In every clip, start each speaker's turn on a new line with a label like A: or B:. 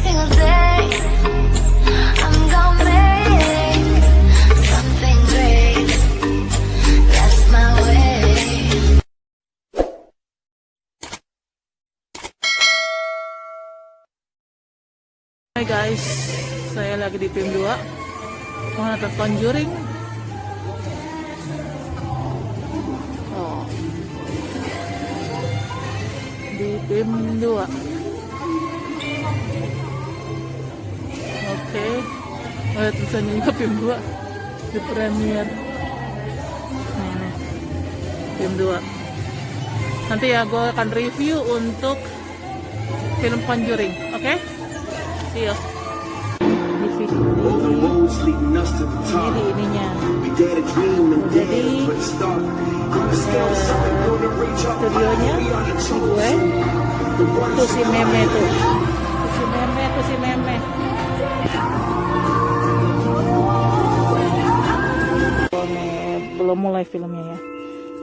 A: single day. I'm gonna make something great. That's my way.
B: Hai guys, saya lagi di PIM 2 mau nonton Conjuring. Oh, di PIM 2. Oke, lihat tulisannya juga PIM 2 di premier. PIM 2. Nanti ya gue akan review untuk film Conjuring, oke? Iya. Di ininya. Jadi studionya gue tuh si meme tuh. Si meme. Belum mulai filmnya ya.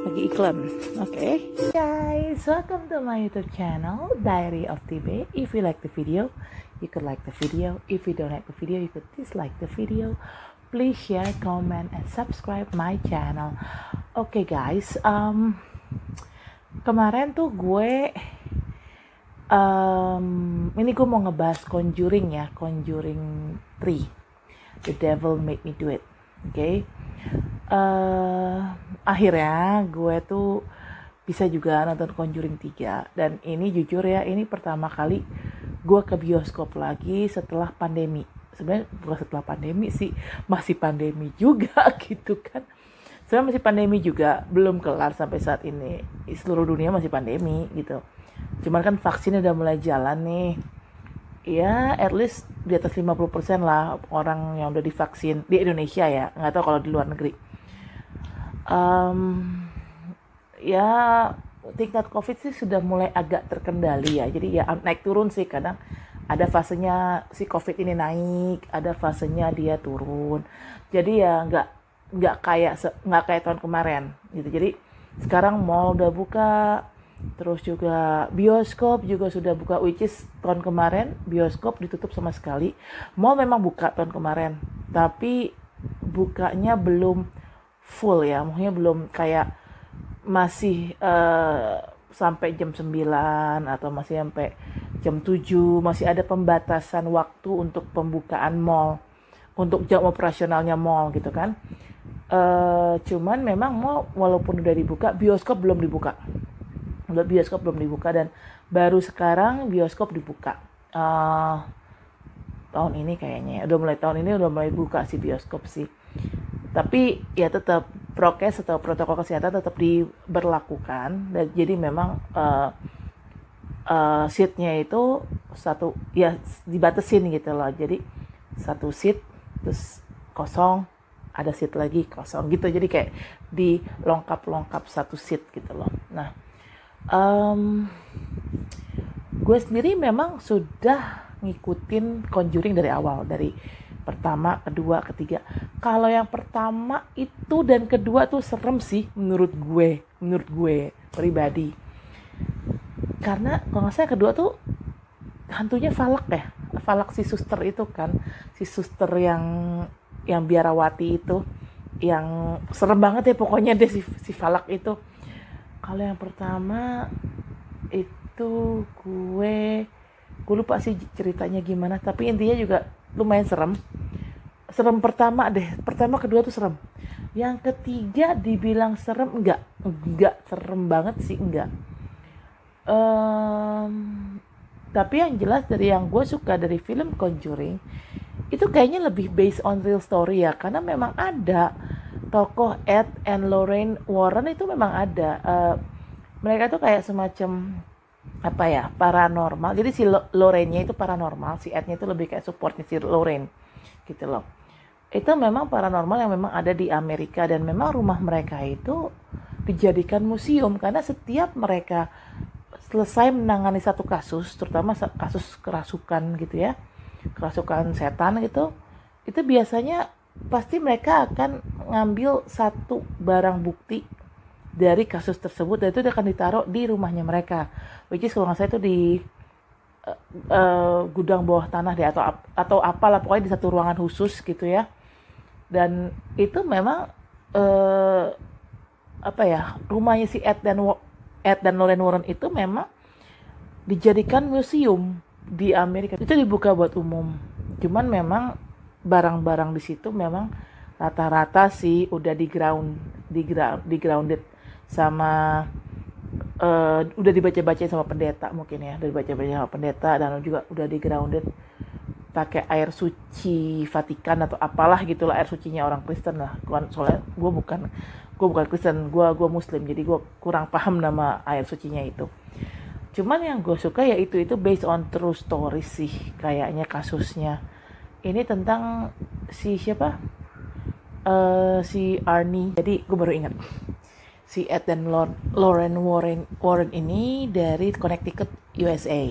B: Lagi iklan. Oke. Guys, welcome to my YouTube channel Diary of TB. If you like the video, you could like the video. If you don't like the video, you could dislike the video. Please share, comment, and subscribe my channel. Oke guys, kemarin tuh gue ini gue mau ngebahas Conjuring ya, Conjuring 3, The Devil Made Me Do It. Oke. Akhirnya gue tuh bisa juga nonton Conjuring 3, dan ini jujur ya, ini pertama kali gue ke bioskop lagi setelah pandemi. Sebenarnya bukan setelah pandemi sih, masih pandemi juga gitu kan. Sebenarnya masih pandemi juga, belum kelar sampai saat ini. Seluruh dunia masih pandemi gitu. Cuman kan vaksin udah mulai jalan nih. Ya, at least di atas 50% lah orang yang udah divaksin di Indonesia ya. Nggak tahu kalau di luar negeri. Ya, tingkat COVID sih sudah mulai agak terkendali ya. Jadi ya naik turun sih, kadang ada fasenya si COVID ini naik, ada fasenya dia turun. Jadi ya nggak kayak tahun kemarin gitu. Jadi sekarang mall udah buka, terus juga bioskop juga sudah buka, which is tahun kemarin bioskop ditutup sama sekali. Mall memang buka tahun kemarin, tapi bukanya belum full ya, maksudnya belum kayak masih sampai jam 9 atau masih sampai jam 7, masih ada pembatasan waktu untuk pembukaan mall, untuk jam operasionalnya mall gitu kan. Cuman memang mall walaupun udah dibuka, bioskop belum dibuka. Dan baru sekarang bioskop dibuka. Tahun ini kayaknya tahun ini udah mulai buka sih bioskop sih. Tapi ya tetap prokes atau protokol kesehatan tetap diberlakukan, dan jadi memang seatnya itu satu ya dibatasin gitu loh. Jadi satu seat terus kosong, ada seat lagi kosong gitu. Jadi kayak di longkap satu seat gitu loh. Nah, gue sendiri memang sudah ngikutin Conjuring dari awal, dari pertama, kedua, ketiga. Kalau yang pertama itu dan kedua tuh serem sih menurut gue pribadi. Karena kalau nggak salah kedua tuh hantunya Falak ya, Falak si suster itu kan, si suster yang biarawati itu, yang serem banget ya pokoknya deh si Falak itu. Kalau yang pertama itu gue lupa sih ceritanya gimana, tapi intinya juga lumayan serem pertama, kedua tuh serem. Yang ketiga dibilang serem, enggak serem banget sih, enggak. Tapi yang jelas dari yang gue suka dari film Conjuring itu kayaknya lebih based on real story ya, karena memang ada tokoh Ed and Lorraine Warren itu memang ada. Mereka tuh kayak semacam apa ya, paranormal. Jadi si Lorraine-nya itu paranormal, si Ed-nya itu lebih kayak supportnya si Lorraine gitu loh. Itu memang paranormal yang memang ada di Amerika, dan memang rumah mereka itu dijadikan museum karena setiap mereka selesai menangani satu kasus, terutama kasus kerasukan gitu ya, kerasukan setan gitu, itu biasanya pasti mereka akan ngambil satu barang bukti dari kasus tersebut, dan itu akan ditaruh di rumahnya mereka, which is kalau nggak salah itu di gudang bawah tanah deh atau apalah, pokoknya di satu ruangan khusus gitu ya. Dan itu memang apa ya, rumahnya si Ed dan Lorraine Warren itu memang dijadikan museum di Amerika. Itu dibuka buat umum. Cuman memang barang-barang di situ memang rata-rata sih udah di grounded sama udah dibaca-baca sama pendeta mungkin ya, udah dibaca-baca sama pendeta, dan juga udah di grounded pakai air suci Vatikan atau apalah gitulah, air sucinya orang Kristen lah. Soalnya gue bukan Kristen, gue Muslim, jadi gue kurang paham nama air sucinya itu. Cuman yang gue suka ya itu based on true story sih kayaknya kasusnya. Ini tentang si siapa? Si Arnie. Jadi gue baru ingat. Si Ed dan Lorraine Warren ini dari Connecticut, USA.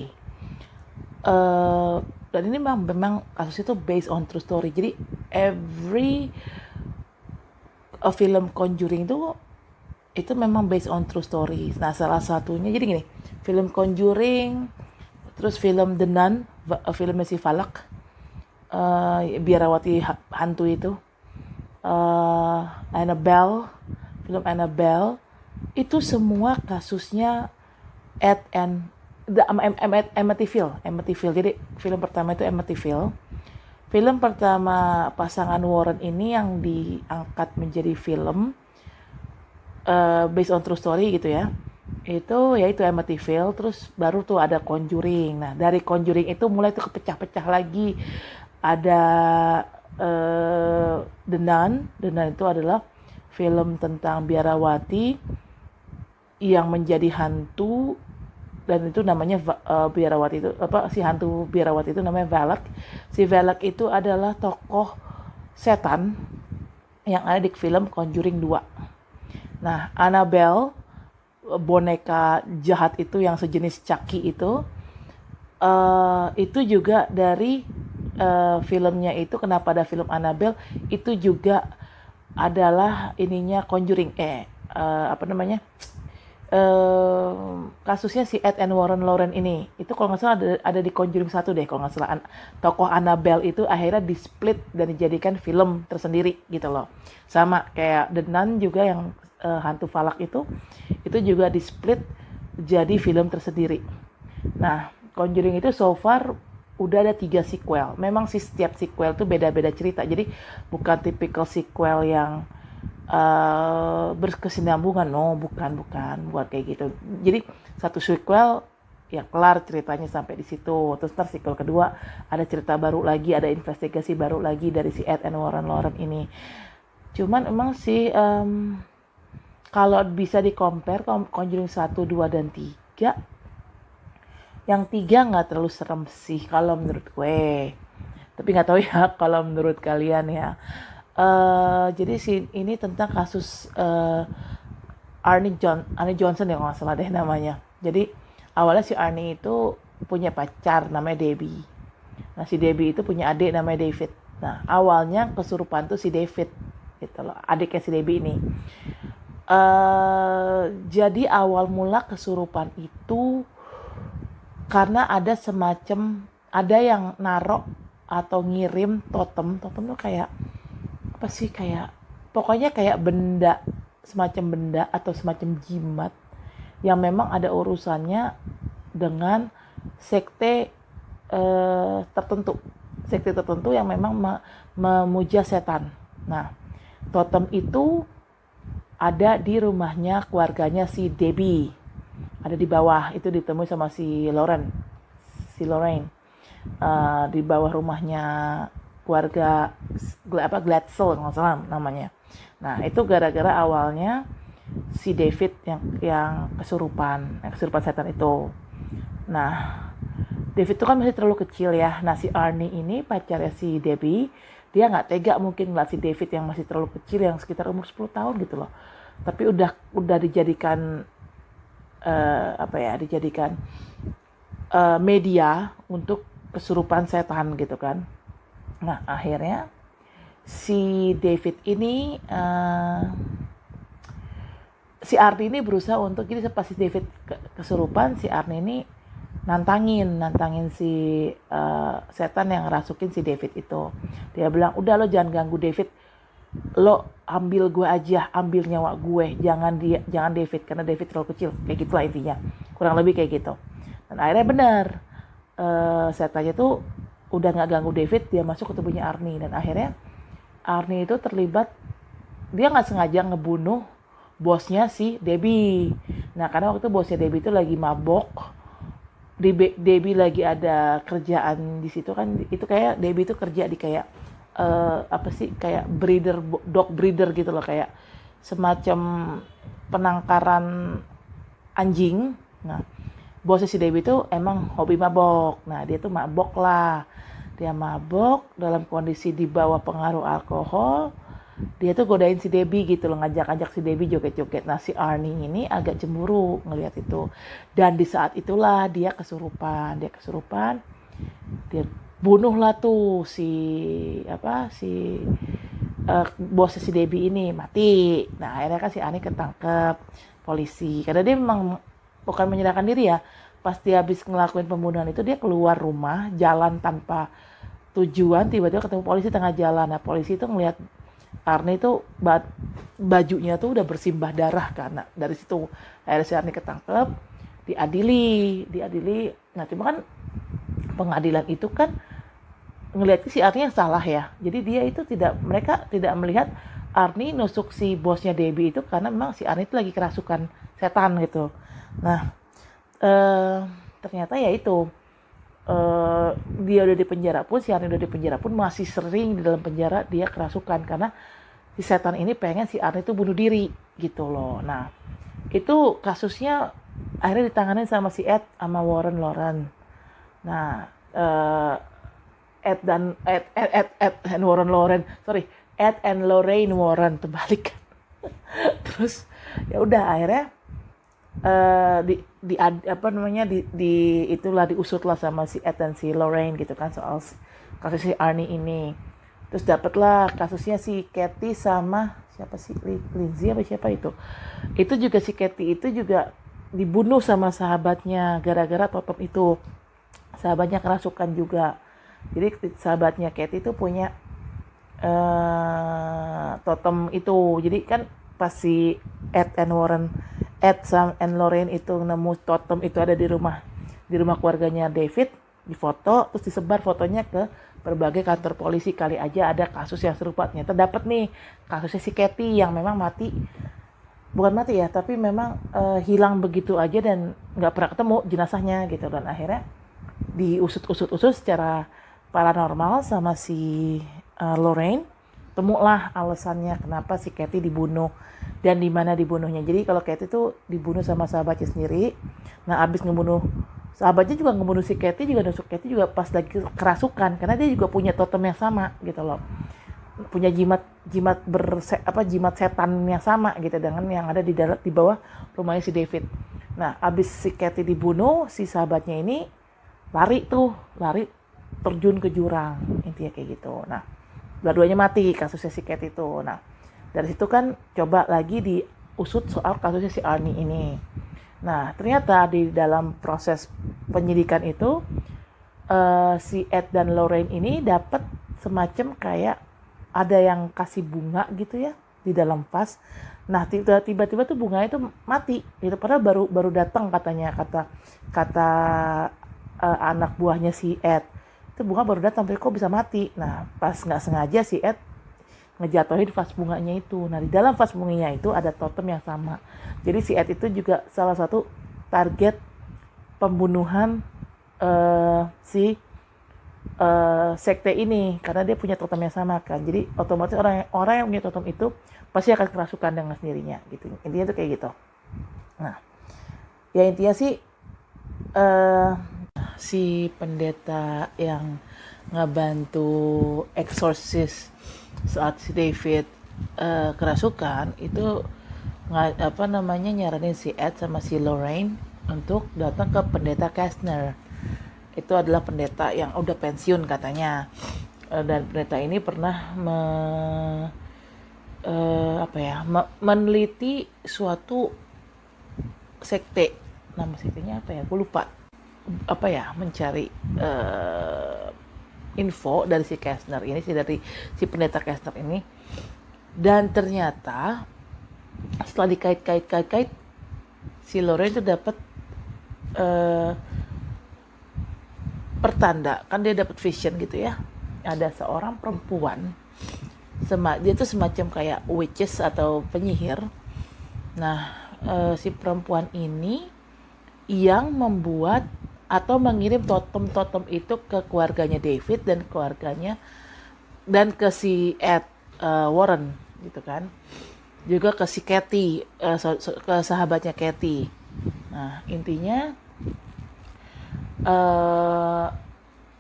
B: Dan ini memang kasus itu based on true story. Jadi every film Conjuring itu memang based on true story. Nah, salah satunya jadi gini, film Conjuring, terus film The Nun, filmnya si Falak, biarawati hantu itu, Annabelle, film Annabelle, itu semua kasusnya Ed and Amityville. Jadi film pertama itu Amityville. Film pertama pasangan Warren ini yang diangkat menjadi film based on true story gitu ya. Itu yaitu Amityville, terus baru tuh ada Conjuring. Nah, dari Conjuring itu mulai tuh kepecah-pecah lagi. Ada The Nun itu adalah film tentang biarawati yang menjadi hantu, dan itu namanya biarawati itu si hantu biarawati itu namanya Valak. Si Valak itu adalah tokoh setan yang ada di film Conjuring 2. Nah, Annabelle, boneka jahat itu yang sejenis Chucky itu juga dari filmnya itu. Kenapa ada film Annabelle? Itu juga adalah ininya Conjuring kasusnya si Ed and Lorraine ini. Itu kalau nggak salah ada di Conjuring 1 deh kalau nggak salah. Tokoh Annabelle itu akhirnya di-split dan dijadikan film tersendiri gitu loh. Sama kayak The Nun juga yang hantu Falak itu juga di-split jadi film tersendiri. Nah, Conjuring itu so far udah ada 3 sequel. Memang sih setiap sequel tuh beda-beda cerita. Jadi bukan tipikal sequel yang berkesinambungan, bukan kayak gitu. Jadi satu sequel ya kelar ceritanya sampai di situ. Terus ntar sequel kedua ada cerita baru lagi, ada investigasi baru lagi dari si Ed and Lorraine ini. Cuman emang sih kalau bisa di-compare Conjuring 1, 2, dan 3, yang 3 nggak terlalu serem sih kalau menurut gue. Tapi nggak tahu ya kalau menurut kalian ya. Jadi ini tentang kasus Arnie Johnson ya kalau nggak salah deh namanya. Jadi awalnya si Arnie itu punya pacar namanya Debbie. Nah, si Debbie itu punya adik namanya David. Nah, awalnya kesurupan tuh si David gitu loh, adiknya si Debbie ini. Jadi awal mula kesurupan itu karena ada yang narok atau ngirim totem tuh kayak apa sih, kayak pokoknya kayak benda, semacam benda atau semacam jimat yang memang ada urusannya dengan sekte tertentu yang memang memuja setan. Nah, totem itu ada di rumahnya keluarganya si Debbie, ada di bawah, itu ditemui sama si Lorraine di bawah rumahnya keluarga Glatzel nggak salah namanya. Nah, itu gara-gara awalnya si David yang kesurupan setan itu. Nah, David itu kan masih terlalu kecil ya. Nah, si Arnie ini pacarnya si Debbie, dia nggak tega mungkin ngeliat si David yang masih terlalu kecil, yang sekitar umur 10 tahun gitu loh. Tapi udah dijadikan dijadikan media untuk kesurupan setan gitu kan. Nah, akhirnya si David ini si Arnie ini berusaha untuk, jadi pas si David kesurupan, si Arnie ini nantangin si setan yang rasukin si David itu. Dia bilang, udah lo jangan ganggu David, lo ambil gue aja, ambil nyawa gue, jangan David, karena David terlalu kecil, kayak gitulah intinya, kurang lebih kayak gitu. Dan akhirnya benar, setannya tuh udah nggak ganggu David, dia masuk ke tubuhnya Arnie, dan akhirnya Arnie itu terlibat, dia nggak sengaja ngebunuh bosnya si Debbie. Nah karena waktu itu bosnya Debbie itu lagi mabok, Debbie lagi ada kerjaan di situ kan, itu kayak Debbie itu kerja di kayak apa sih, kayak dog breeder gitu loh, kayak semacam penangkaran anjing. Nah bosnya si Debbie itu emang hobi mabok. Nah dia tuh mabok lah, dia mabok dalam kondisi di bawah pengaruh alkohol. Dia tuh godain si Debbie gitu loh, ngajak-ngajak si Debbie joget-joget. Nah si Arnie ini agak cemburu ngelihat itu, dan di saat itulah dia kesurupan, dia bunuh lah tuh si bosnya si Debbie ini, mati. Nah akhirnya kan si Arnie ketangkep polisi, karena dia memang bukan menyerahkan diri ya. Pas dia habis ngelakuin pembunuhan itu, dia keluar rumah, jalan tanpa tujuan, tiba-tiba ketemu polisi tengah jalan. Nah polisi itu ngelihat Arnie itu bajunya tuh udah bersimbah darah, karena dari situ akhirnya si Arnie ketangkep, diadili. Nah cuma kan pengadilan itu kan ngelihat si Arnie yang salah ya, jadi dia itu mereka tidak melihat Arnie nusuk si bosnya Debbie itu karena memang si Arnie itu lagi kerasukan setan gitu. Nah ternyata ya itu, dia udah di penjara pun, si Arnie udah di penjara pun, masih sering di dalam penjara dia kerasukan, karena si setan ini pengen si Arnie itu bunuh diri gitu loh. Nah itu kasusnya akhirnya ditangani sama si Ed sama Warren Loren. Nah Ed and Lorraine Warren, terbalik. Terus ya udah akhirnya diusutlah sama si Ed dan si Lorraine gitu kan, soal kasus si Arnie ini. Terus dapatlah kasusnya si Kathy sama siapa sih, Lindsay apa siapa itu juga si Kathy itu juga dibunuh sama sahabatnya gara-gara totem itu. Sahabatnya kerasukan juga. Jadi sahabatnya Kathy itu punya totem itu. Jadi kan pas si Ed and Lorraine itu nemu totem itu ada di rumah keluarganya David, difoto, terus disebar fotonya ke berbagai kantor polisi, kali aja ada kasus yang serupa. Ternyata dapat nih kasusnya si Kathy yang memang bukan mati ya, tapi memang hilang begitu aja dan nggak pernah ketemu jenazahnya gitu. Dan akhirnya diusut secara paranormal sama si Lorraine, temulah alasannya kenapa si Kathy dibunuh dan di mana dibunuhnya. Jadi kalau Kathy tuh dibunuh sama sahabatnya sendiri. Nah abis ngebunuh sahabatnya juga ngebunuh si Kathy, juga nusuk Kathy juga pas lagi kerasukan, karena dia juga punya totem yang sama gitu loh, punya jimat setan yang sama gitu dengan yang ada di bawah rumahnya si David. Nah abis si Kathy dibunuh, si sahabatnya ini lari terjun ke jurang, intinya kayak gitu. Nah dua-duanya mati kasusnya si Kathy itu. Nah dari situ kan coba lagi diusut soal kasusnya si Arnie ini. Nah ternyata di dalam proses penyidikan itu si Ed dan Lorraine ini dapat semacam kayak ada yang kasih bunga gitu ya di dalam vas. Nah tiba-tiba tuh bunga itu mati gitu, padahal baru datang katanya, kata anak buahnya si Ed, itu bunga baru datang tapi kok bisa mati. Nah pas nggak sengaja si Ed ngejatuhin vas bunganya itu. Nah di dalam vas bunganya itu ada totem yang sama. Jadi si Ed itu juga salah satu target pembunuhan si sekte ini, karena dia punya totem yang sama kan. Jadi otomatis orang yang punya totem itu pasti akan kerasukan dengan sendirinya gitu. Intinya tuh kayak gitu. Nah ya intinya sih si pendeta yang ngebantu eksorsis saat si David kerasukan itu nyaranin si Ed sama si Lorraine untuk datang ke pendeta Kastner. Itu adalah pendeta yang udah pensiun katanya, dan pendeta ini pernah meneliti suatu sekte. Nama sektenya apa ya, gue lupa. mencari info dari si Kastner ini, dari si pendeta Kastner ini, dan ternyata setelah dikait si Lorraine itu dapat pertanda, kan dia dapat vision gitu ya, ada seorang perempuan, dia tuh semacam kayak witches atau penyihir. Nah, si perempuan ini yang membuat atau mengirim totem-totem itu ke keluarganya David dan keluarganya, dan ke si Ed Warren gitu kan, juga ke si Kathy, ke sahabatnya Kathy. Nah, intinya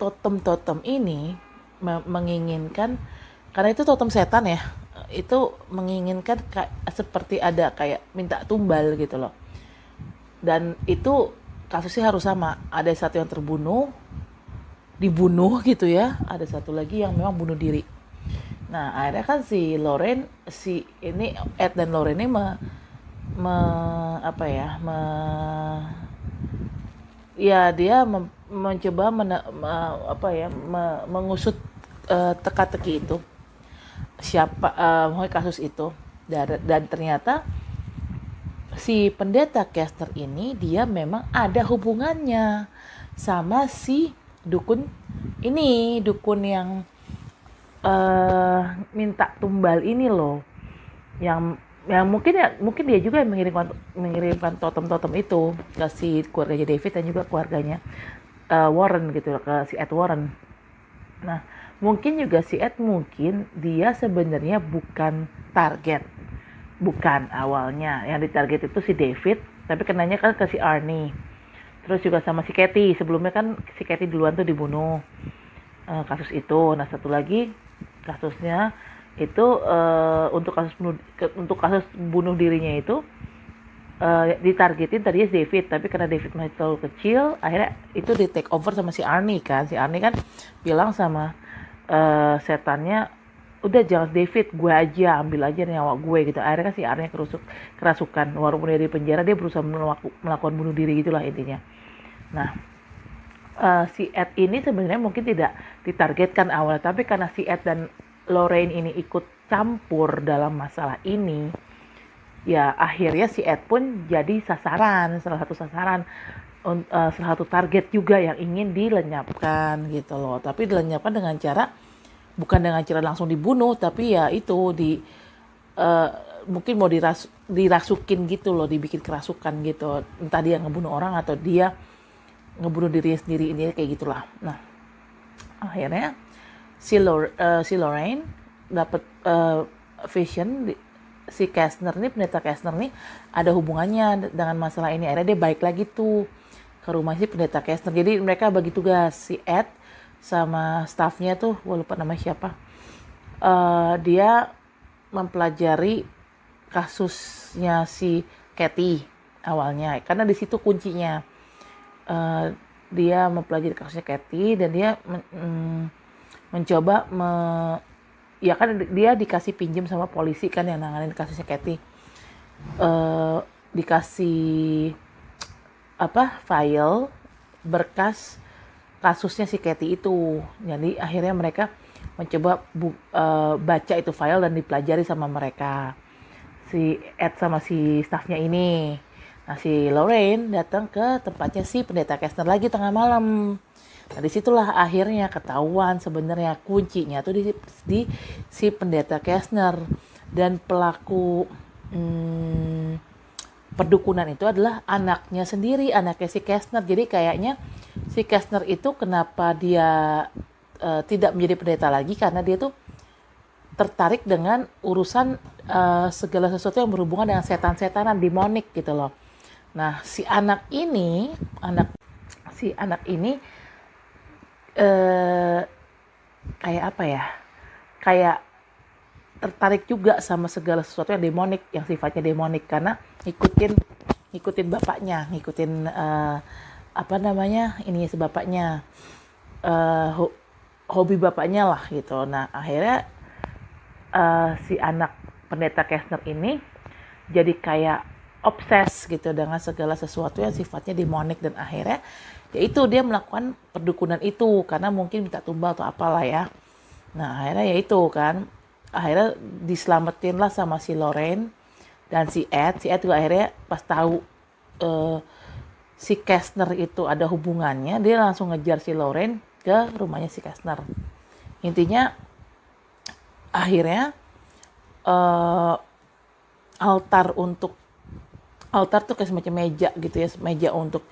B: totem-totem ini menginginkan, karena itu totem setan ya, itu menginginkan seperti ada kayak minta tumbal gitu loh. Dan itu kasusnya harus sama, ada satu yang dibunuh gitu ya, ada satu lagi yang memang bunuh diri. Nah, akhirnya kan si Ed dan Lorraine ini dia mencoba mengusut teka-teki itu, siapa kasus itu, dan ternyata si pendeta Kastner ini dia memang ada hubungannya sama si dukun yang minta tumbal ini loh, yang mungkin dia juga yang mengirimkan totem-totem itu ke si keluarganya David dan juga keluarganya Warren gitu loh, ke si Ed Warren. Nah, mungkin juga si Ed, mungkin dia sebenarnya bukan target, bukan awalnya yang ditarget itu si David, tapi kenanya kan ke si Arnie, terus juga sama si Kathy. Sebelumnya kan si Kathy duluan tuh dibunuh kasus itu. Nah, satu lagi kasusnya itu untuk kasus bunuh dirinya itu ditargetin tadinya David, tapi karena David masih terlalu kecil, akhirnya itu di take over sama si Arnie kan. Si Arnie kan bilang sama setannya, udah jangan David, gue aja, ambil aja nyawa gue gitu. Akhirnya kan si Arnie kerasukan, walaupun dia di penjara dia berusaha melakukan bunuh diri gitulah intinya. Nah, si Ed ini sebenarnya mungkin tidak ditargetkan awalnya, tapi karena si Ed dan Lorraine ini ikut campur dalam masalah ini, ya akhirnya si Ed pun jadi salah satu target juga yang ingin dilenyapkan gitu loh. Tapi dilenyapkan dengan cara, bukan dengan cara langsung dibunuh, tapi ya itu mungkin mau dirasukin gitu loh, dibikin kerasukan gitu, entah dia ngebunuh orang atau dia ngebunuh dirinya sendiri, ini kayak gitulah. Nah, akhirnya si Lorraine dapat vision, si Kastner nih, pendeta Kastner nih ada hubungannya dengan masalah ini. Akhirnya dia balik lagi tuh ke rumah si pendeta Kastner. Jadi mereka bagi tugas, si Ed sama staffnya tuh, gue lupa namanya siapa, dia mempelajari kasusnya si Kathy awalnya, karena di situ kuncinya. Dia mempelajari kasusnya Kathy dan dia mencoba ya kan dia dikasih pinjam sama polisi kan yang nanganin kasusnya Kathy, dikasih file berkas kasusnya si Kathy itu. Jadi akhirnya mereka mencoba baca itu file dan dipelajari sama mereka, si Ed sama si staffnya ini. Nah, si Lorraine datang ke tempatnya si pendeta Kastner lagi tengah malam. Nah, disitulah akhirnya ketahuan sebenarnya kuncinya tuh di si pendeta Kastner, dan pelaku perdukunan itu adalah anaknya sendiri, anaknya si Kastner. Jadi kayaknya si Kastner itu kenapa dia tidak menjadi pendeta lagi, karena dia tuh tertarik dengan urusan segala sesuatu yang berhubungan dengan setan-setanan, demonik gitu loh. Nah, si anak ini kayak apa ya? Kayak tertarik juga sama segala sesuatu yang demonik, yang sifatnya demonik, karena ngikutin bapaknya, ngikutin si bapaknya, hobi bapaknya lah gitu. Nah, akhirnya si anak pendeta Kastner ini jadi kayak obses gitu dengan segala sesuatu yang sifatnya demonik, dan akhirnya yaitu dia melakukan perdukunan itu karena mungkin minta tumbal atau apalah ya. Nah akhirnya ya itu kan, akhirnya diselamatin lah sama si Lorraine dan si Ed juga akhirnya pas tahu si Kastner itu ada hubungannya, dia langsung ngejar si Lorraine ke rumahnya si Kastner. Intinya akhirnya eh, altar tuh kayak semacam meja gitu ya, meja untuk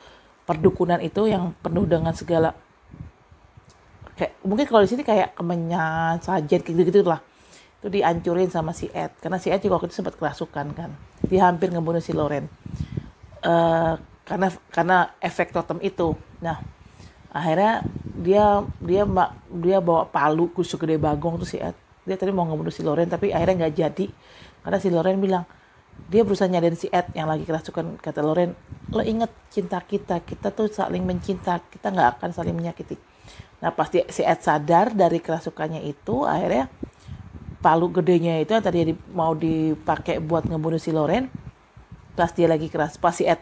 B: perdukunan itu yang penuh dengan segala, kayak mungkin kalau di sini kayak kemenyan, sajen gitu-gitu lah. Itu dihancurin sama si Ed karena si Ed juga waktu itu sempat kerasukan kan. Dia hampir ngebunuh si Lorraine. Eh, karena efek totem itu. Nah, akhirnya dia bawa palu segede bagong tuh si Ed. Dia tadi mau ngebunuh si Lorraine tapi akhirnya nggak jadi karena si Lorraine bilang, dia berusaha nyadarin si Ed yang lagi kerasukan. Kata Lorraine, lo inget cinta kita tuh saling mencinta, kita nggak akan saling menyakiti. Nah pas si Ed sadar dari kerasukannya itu, akhirnya palu gedenya itu yang tadi mau dipakai buat ngebunuh si Lorraine, pas si Ed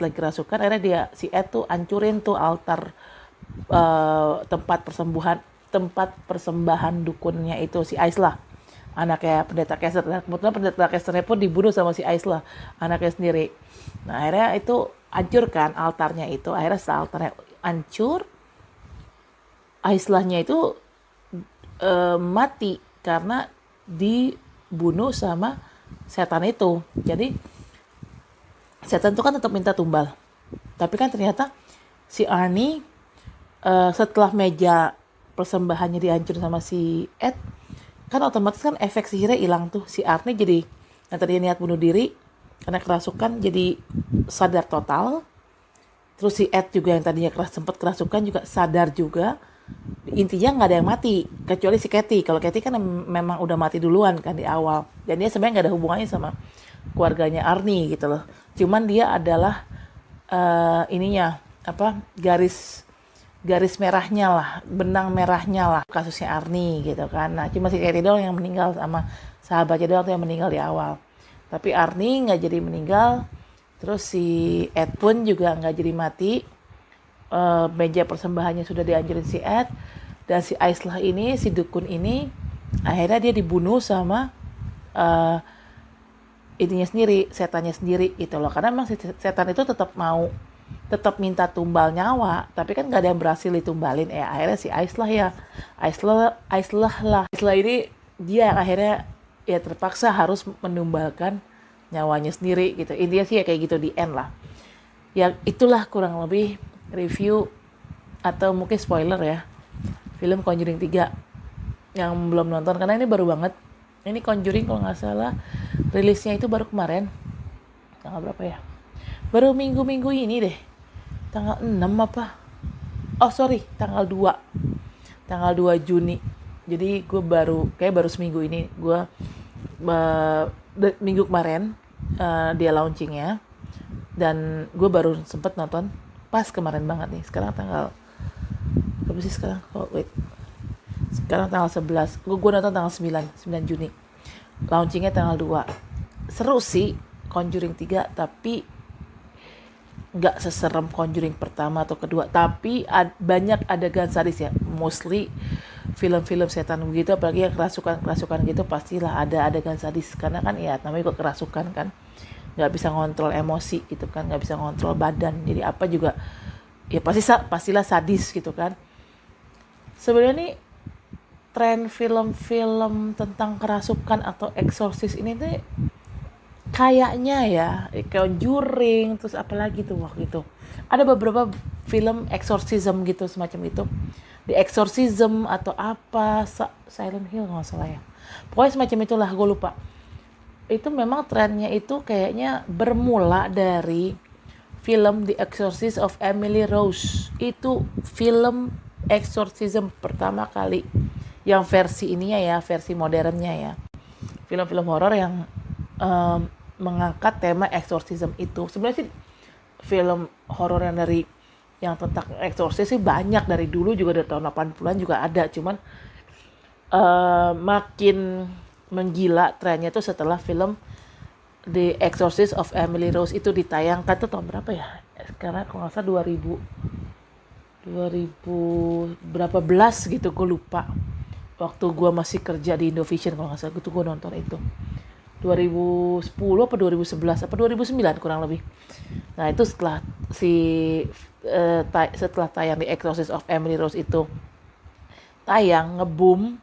B: lagi kerasukan, akhirnya si Ed tuh ancurin tuh altar tempat persembahan dukunnya itu si Aislah, anaknya pendeta Kester. Dan kebetulan pendeta Kesternya pun dibunuh sama si Aislah, anaknya sendiri. Nah akhirnya itu hancur kan altarnya itu. Akhirnya setelah altarnya hancur, Aislahnya itu mati karena dibunuh sama setan itu. Jadi setan itu kan tetap minta tumbal. Tapi kan ternyata si Arnie setelah meja persembahannya dihancur sama si Ed, kan otomatis kan efek sihirnya hilang tuh. Si Arnie jadi yang tadinya niat bunuh diri karena kerasukan jadi sadar total. Terus si Ed juga yang tadinya sempat kerasukan juga sadar juga. Intinya nggak ada yang mati kecuali si Katie. Kalau Katie kan memang udah mati duluan kan di awal, dan dia sebenarnya nggak ada hubungannya sama keluarganya Arnie gitu loh. Cuman dia adalah garis merahnya lah, benang merahnya lah kasusnya Arnie gitu kan. Nah cuma si Katie doang yang meninggal, sama sahabatnya doang tuh yang meninggal di awal. Tapi Arnie nggak jadi meninggal, terus si Ed pun juga nggak jadi mati. Meja persembahannya sudah dihancurin si Ed, dan si Aislah ini, si dukun ini, akhirnya dia dibunuh sama setannya sendiri gitu loh. Karena memang si setan itu tetap minta tumbal nyawa, tapi kan nggak ada yang berhasil ditumbalin. Akhirnya si Aislah ini dia yang akhirnya ya terpaksa harus menumbalkan nyawanya sendiri gitu. Intinya sih ya kayak gitu, di end lah. Ya itulah kurang lebih review atau mungkin spoiler ya film Conjuring 3 yang belum nonton, karena ini baru banget. Ini Conjuring kalau nggak salah rilisnya itu baru kemarin, tanggal berapa ya, baru minggu ini deh, tanggal 6 apa, tanggal 2 Juni. Jadi gue baru seminggu ini, gue minggu kemarin dia launchingnya, dan gue baru sempet nonton pas kemarin banget nih. Sekarang tanggal berapa sih sekarang? Sekarang tanggal 11. Gue nonton tanggal 9 Juni. Launchingnya tanggal 2. Seru sih Conjuring 3, tapi nggak seserem Conjuring pertama atau kedua. Tapi banyak adegan sadis ya. Mostly film-film setan begitu, apalagi yang kerasukan gitu, pastilah ada adegan sadis. Karena kan ya namanya juga kerasukan kan, nggak bisa ngontrol emosi gitu kan, nggak bisa ngontrol badan, jadi apa juga ya pastilah sadis gitu kan. Sebenarnya nih tren film-film tentang kerasukan atau eksorsis ini tuh kayaknya ya Conjuring, terus apalagi tuh waktu itu ada beberapa film exorcism gitu, semacam itu, The Exorcism atau apa, Silent Hill nggak salah ya, pokoknya semacam itulah, gue lupa. Itu memang trennya itu kayaknya bermula dari film The Exorcist of Emily Rose. Itu film exorcism pertama kali yang versi ininya ya, versi modernnya ya. Film-film horor yang mengangkat tema exorcism itu. Sebenarnya sih film horor yang tentang eksorsis sih banyak dari dulu, juga dari tahun 80-an juga ada, cuman makin menggila trennya tuh setelah film The Exorcist of Emily Rose itu ditayangkan tuh tahun berapa ya? Sekarang kalau nggak salah 2000 berapa belas gitu, gue lupa. Waktu gue masih kerja di Indovision kalau nggak salah, gue nonton itu 2010 apa 2011 apa 2009 kurang lebih. Nah itu setelah setelah tayang di Exorcist of Emily Rose itu tayang ngeboom.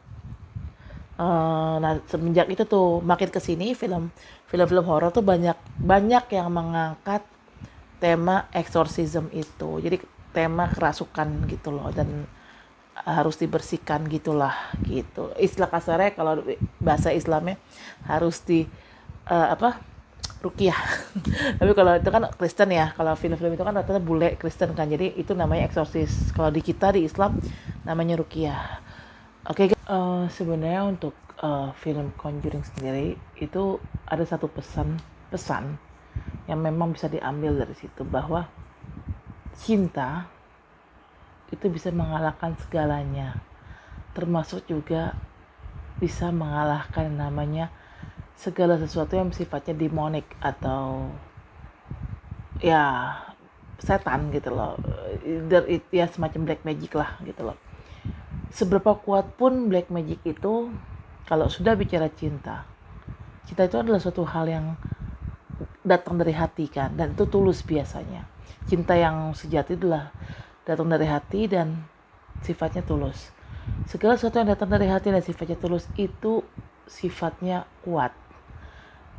B: Nah semenjak itu tuh makin kesini film-film horor tuh banyak yang mengangkat tema exorcism itu, jadi tema kerasukan gitu loh, dan harus dibersihkan gitulah gitu. Istilah kasarnya kalau bahasa Islamnya harus di apa, ruqyah. Tapi kalau itu kan Kristen ya, kalau film-film itu kan rata-rata bule Kristen kan, jadi itu namanya eksorsis. Kalau di kita di Islam namanya ruqyah. Oke, sebenarnya untuk film Conjuring sendiri itu ada satu pesan yang memang bisa diambil dari situ, bahwa cinta itu bisa mengalahkan segalanya, termasuk juga bisa mengalahkan namanya segala sesuatu yang sifatnya demonik atau ya setan gitu loh. Ya semacam black magic lah gitu loh. Seberapa kuat pun black magic itu, kalau sudah bicara cinta itu adalah suatu hal yang datang dari hati kan, dan itu tulus biasanya. Cinta yang sejati adalah datang dari hati dan sifatnya tulus. Segala sesuatu yang datang dari hati dan sifatnya tulus itu sifatnya kuat.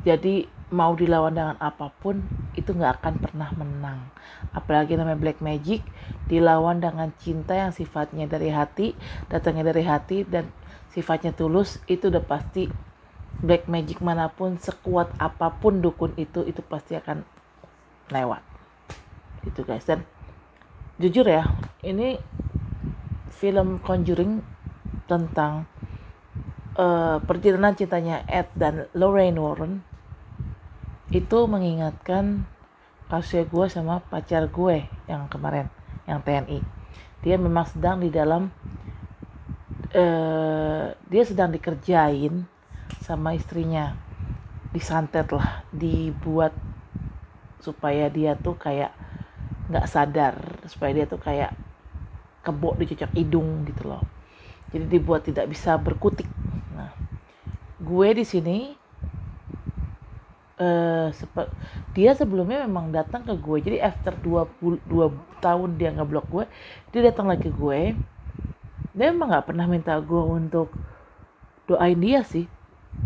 B: Jadi mau dilawan dengan apapun itu nggak akan pernah menang. Apalagi namanya black magic dilawan dengan cinta yang sifatnya dari hati, datangnya dari hati dan sifatnya tulus, itu udah pasti black magic manapun sekuat apapun dukun itu pasti akan lewat. Gitu guys. Dan jujur ya, ini film Conjuring tentang perjalanan cintanya Ed dan Lorraine Warren itu mengingatkan kasusnya gue sama pacar gue yang kemarin, yang TNI. Dia memang sedang di dalam dia sedang dikerjain sama istrinya, disantet lah, dibuat supaya dia tuh kayak nggak sadar, supaya dia tuh kayak kebok dicocok hidung gitu loh. Jadi dibuat tidak bisa berkutik. Nah, gue di sini dia sebelumnya memang datang ke gue. Jadi after 22 tahun dia ngeblok gue, dia datang lagi ke gue. Dia memang nggak pernah minta gue untuk doain dia sih.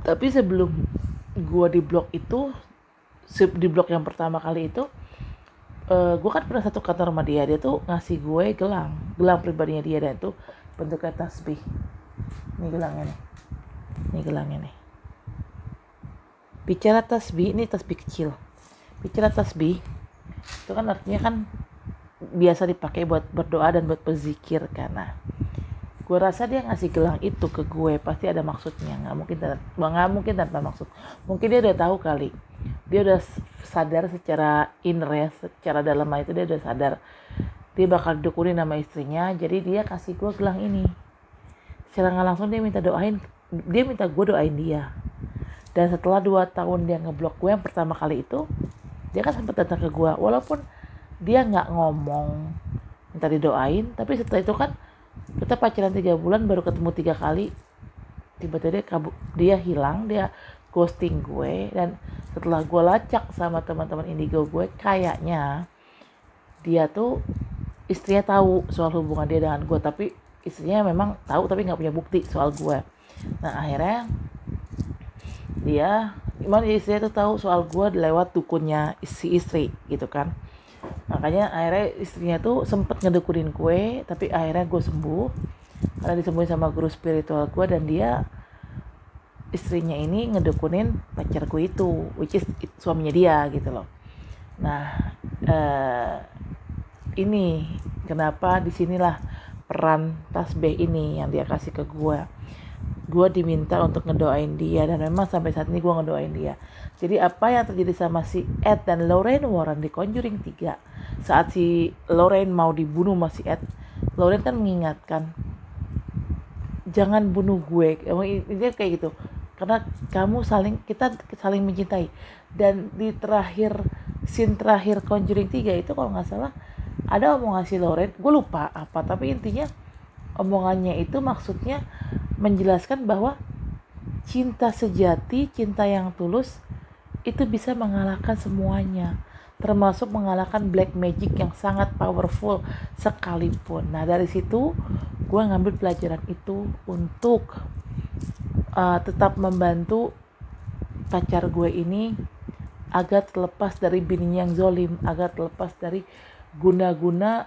B: Tapi sebelum gue diblok itu, di blok yang pertama kali itu, gue kan pernah satu kantor sama dia tuh ngasih gue gelang pribadinya dia, dan itu bentuknya tasbih. Ini gelangnya nih. Bicara tasbih, ini tasbih kecil. Bicara tasbih itu kan artinya kan biasa dipakai buat berdoa dan buat berzikir kan. Nah, gue rasa dia ngasih gelang itu ke gue pasti ada maksudnya, nggak mungkin tanpa maksud. Mungkin dia udah tahu kali, dia udah sadar secara inner ya, secara dalam itu dia udah sadar dia bakal dukunin nama istrinya, jadi dia kasih gue gelang ini. Secara nggak langsung dia minta gue doain dia. Dan setelah 2 tahun dia ngeblok gue yang pertama kali itu, dia kan sempat datang ke gue, walaupun dia nggak ngomong minta didoain, tapi setelah itu kan kita pacaran 3 bulan baru ketemu 3 kali, tiba-tiba dia hilang, dia ghosting gue. Dan setelah gue lacak sama teman-teman indigo gue, kayaknya dia tuh istrinya tahu soal hubungan dia dengan gue, tapi istrinya memang tahu tapi nggak punya bukti soal gue. Nah akhirnya istrinya tuh tahu soal gue lewat dukunnya si istri gitu kan. Makanya akhirnya istrinya tuh sempet ngedukunin gue, tapi akhirnya gue sembuh karena disembuhin sama guru spiritual gue, dan istrinya ini ngedukunin pacar gue itu, which is suaminya dia gitu loh. Nah ini kenapa disinilah peran tasbih ini yang dia kasih ke gue. Gue diminta untuk ngedoain dia, dan memang sampai saat ini gue ngedoain dia. Jadi apa yang terjadi sama si Ed dan Lorraine Warren di Conjuring 3, saat si Lorraine mau dibunuh sama si Ed, Lorraine kan mengingatkan, jangan bunuh gue. Dia kayak gitu, karena kita saling mencintai. Dan di scene terakhir Conjuring 3 itu kalau nggak salah ada omongan si Lauren, gue lupa apa, tapi intinya omongannya itu maksudnya menjelaskan bahwa cinta sejati, cinta yang tulus itu bisa mengalahkan semuanya, termasuk mengalahkan black magic yang sangat powerful sekalipun. Nah dari situ gue ngambil pelajaran itu untuk tetap membantu pacar gue ini agar terlepas dari bini yang zolim, agar terlepas dari guna-guna,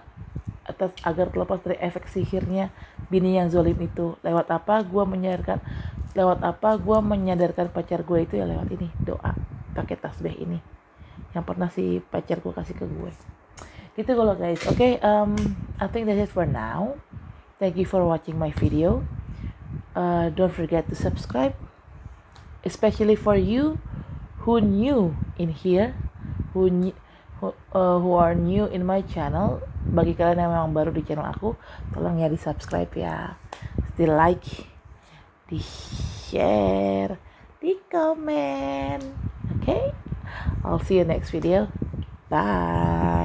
B: agar terlepas dari efek sihirnya bini yang zolim itu. Lewat apa gue menyadarkan pacar gue itu ya lewat ini, doa pakai tasbih ini yang pernah si pacar gue kasih ke gue. Gitu loh guys. Oke, I think that's it for now. Thank you for watching my video. Don't forget to subscribe, especially for you who new in here, who are new in my channel. Bagi kalian yang memang baru di channel aku, tolong ya di subscribe ya, di like, di share, di komen. Okay, I'll see you next video. Bye.